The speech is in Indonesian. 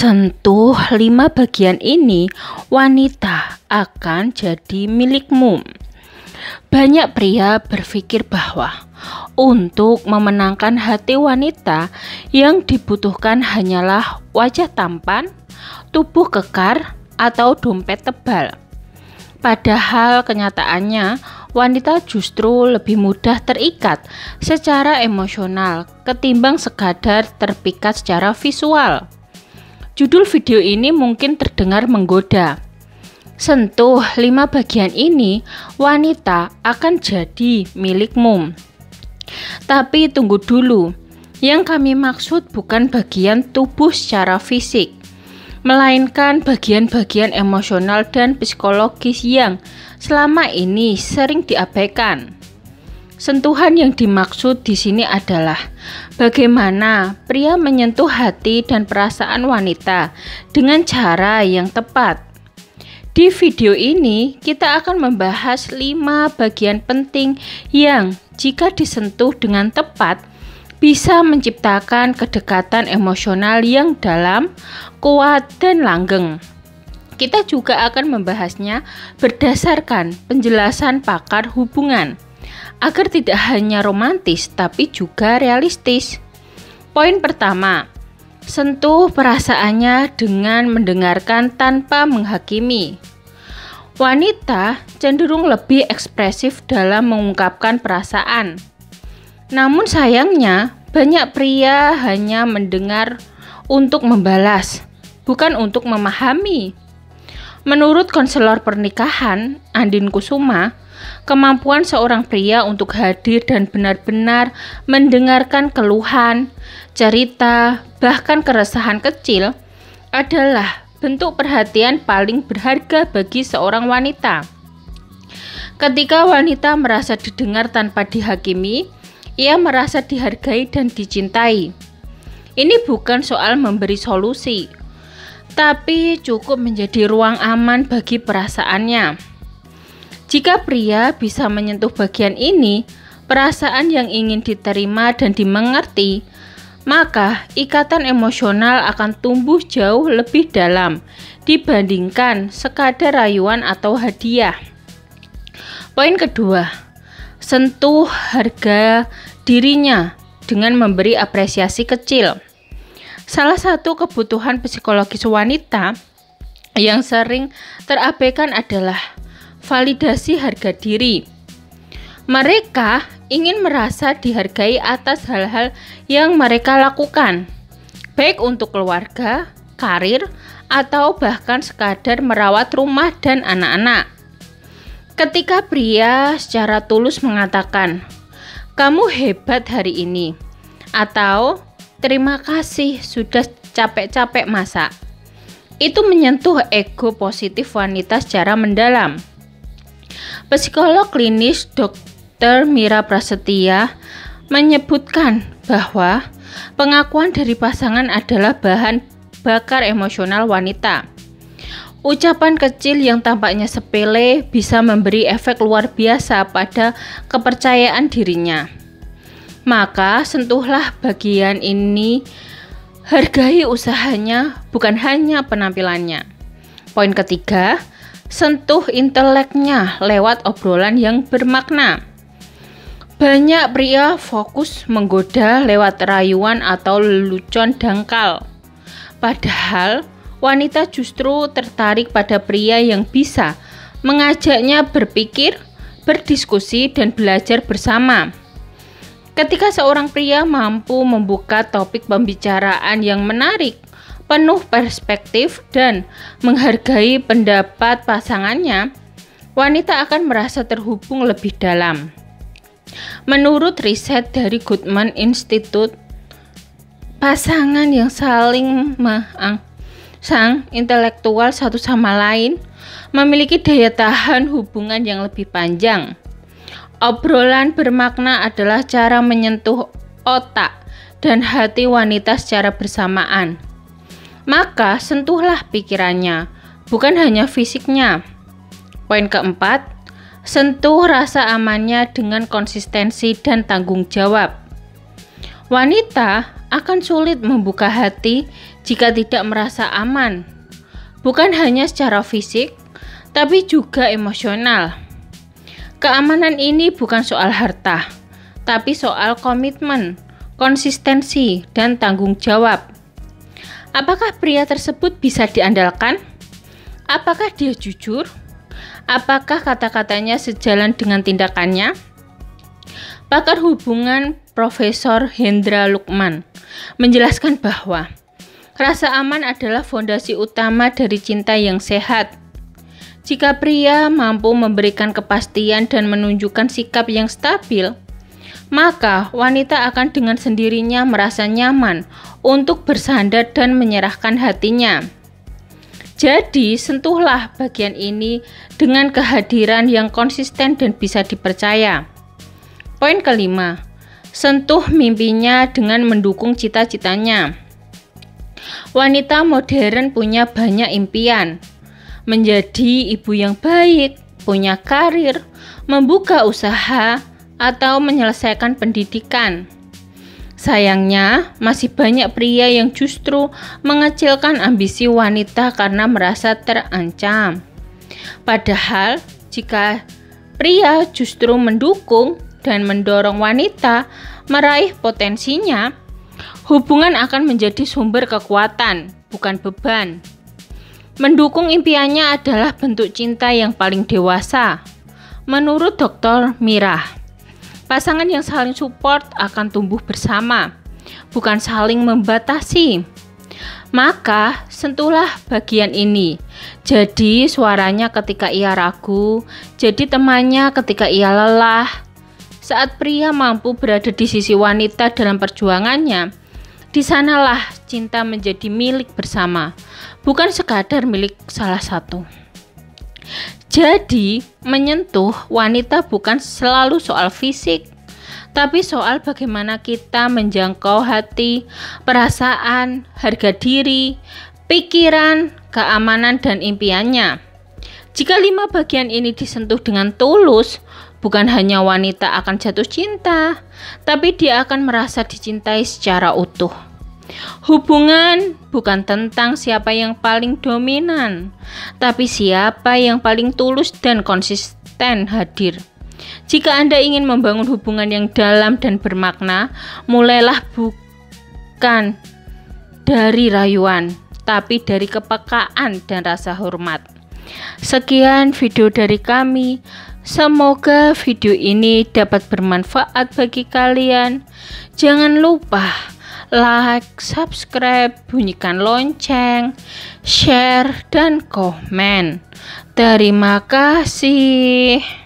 Sentuh 5 bagian ini, wanita akan jadi milikmu. Banyak pria berpikir bahwa untuk memenangkan hati wanita yang dibutuhkan hanyalah wajah tampan, tubuh kekar, atau dompet tebal. Padahal kenyataannya wanita justru lebih mudah terikat secara emosional ketimbang sekadar terpikat secara visual. Judul video ini mungkin terdengar menggoda. Sentuh 5 bagian ini, wanita akan jadi milikmu. Tapi tunggu dulu, yang kami maksud bukan bagian tubuh secara fisik, melainkan bagian-bagian emosional dan psikologis yang selama ini sering diabaikan. Sentuhan yang dimaksud di sini adalah bagaimana pria menyentuh hati dan perasaan wanita dengan cara yang tepat. Di video ini kita akan membahas 5 bagian penting yang jika disentuh dengan tepat bisa menciptakan kedekatan emosional yang dalam, kuat, dan langgeng. Kita juga akan membahasnya berdasarkan penjelasan pakar hubungan, agar tidak hanya romantis tapi juga realistis. Poin pertama, sentuh perasaannya dengan mendengarkan tanpa menghakimi. Wanita cenderung lebih ekspresif dalam mengungkapkan perasaan. Namun sayangnya, banyak pria hanya mendengar untuk membalas, bukan untuk memahami. Menurut konselor pernikahan, Andin Kusuma, kemampuan seorang pria untuk hadir dan benar-benar mendengarkan keluhan, cerita, bahkan keresahan kecil adalah bentuk perhatian paling berharga bagi seorang wanita. Ketika wanita merasa didengar tanpa dihakimi, ia merasa dihargai dan dicintai. Ini bukan soal memberi solusi, tapi cukup menjadi ruang aman bagi perasaannya. Jika pria bisa menyentuh bagian ini, perasaan yang ingin diterima dan dimengerti, maka ikatan emosional akan tumbuh jauh lebih dalam dibandingkan sekadar rayuan atau hadiah. Poin kedua, sentuh harga dirinya dengan memberi apresiasi kecil. Salah satu kebutuhan psikologis wanita yang sering terabaikan adalah validasi harga diri. Mereka ingin merasa dihargai atas hal-hal yang mereka lakukan, baik untuk keluarga, karir, atau bahkan sekadar merawat rumah dan anak-anak. Ketika pria secara tulus mengatakan, "Kamu hebat hari ini," atau "Terima kasih sudah capek-capek masak," itu menyentuh ego positif wanita secara mendalam. Psikolog klinis Dr. Mira Prasetya menyebutkan bahwa pengakuan dari pasangan adalah bahan bakar emosional wanita. Ucapan kecil yang tampaknya sepele bisa memberi efek luar biasa pada kepercayaan dirinya. Maka sentuhlah bagian ini, hargai usahanya, bukan hanya penampilannya. Poin ketiga, sentuh inteleknya lewat obrolan yang bermakna. Banyak pria fokus menggoda lewat rayuan atau lelucon dangkal. Padahal wanita justru tertarik pada pria yang bisa mengajaknya berpikir, berdiskusi, dan belajar bersama. Ketika seorang pria mampu membuka topik pembicaraan yang menarik, penuh perspektif, dan menghargai pendapat pasangannya, wanita akan merasa terhubung lebih dalam. Menurut riset dari Goodman Institute, pasangan yang saling merangsang intelektual satu sama lain memiliki daya tahan hubungan yang lebih panjang. Obrolan bermakna adalah cara menyentuh otak dan hati wanita secara bersamaan. Maka sentuhlah pikirannya, bukan hanya fisiknya. Poin keempat, sentuh rasa amannya dengan konsistensi dan tanggung jawab. Wanita akan sulit membuka hati jika tidak merasa aman. Bukan hanya secara fisik, tapi juga emosional. Keamanan ini bukan soal harta, tapi soal komitmen, konsistensi, dan tanggung jawab. Apakah pria tersebut bisa diandalkan? Apakah dia jujur? Apakah kata-katanya sejalan dengan tindakannya? Pakar hubungan Profesor Hendra Lukman menjelaskan bahwa rasa aman adalah fondasi utama dari cinta yang sehat. Jika pria mampu memberikan kepastian dan menunjukkan sikap yang stabil, maka wanita akan dengan sendirinya merasa nyaman untuk bersandar dan menyerahkan hatinya. Jadi, sentuhlah bagian ini dengan kehadiran yang konsisten dan bisa dipercaya. Poin kelima, sentuh mimpinya dengan mendukung cita-citanya. Wanita modern punya banyak impian. Menjadi ibu yang baik, punya karir, membuka usaha, atau menyelesaikan pendidikan. Sayangnya, masih banyak pria yang justru mengecilkan ambisi wanita karena merasa terancam. Padahal, jika pria justru mendukung dan mendorong wanita meraih potensinya, hubungan akan menjadi sumber kekuatan, bukan beban. Mendukung impiannya adalah bentuk cinta yang paling dewasa. Menurut Dr. Mira, pasangan yang saling support akan tumbuh bersama, bukan saling membatasi. Maka, sentuhlah bagian ini. Jadi suaranya ketika ia ragu, jadi temannya ketika ia lelah. Saat pria mampu berada di sisi wanita dalam perjuangannya, di sanalah cinta menjadi milik bersama, bukan sekadar milik salah satu. Jadi, menyentuh wanita bukan selalu soal fisik, tapi soal bagaimana kita menjangkau hati, perasaan, harga diri, pikiran, keamanan, dan impiannya. Jika 5 bagian ini disentuh dengan tulus, bukan hanya wanita akan jatuh cinta, tapi dia akan merasa dicintai secara utuh. Hubungan bukan tentang siapa yang paling dominan, tapi siapa yang paling tulus dan konsisten hadir. Jika Anda ingin membangun hubungan yang dalam dan bermakna, mulailah bukan dari rayuan, tapi dari kepekaan dan rasa hormat. Sekian video dari kami. Semoga video ini dapat bermanfaat bagi kalian. Jangan lupa like, subscribe, bunyikan lonceng, share, dan komen. Terima kasih.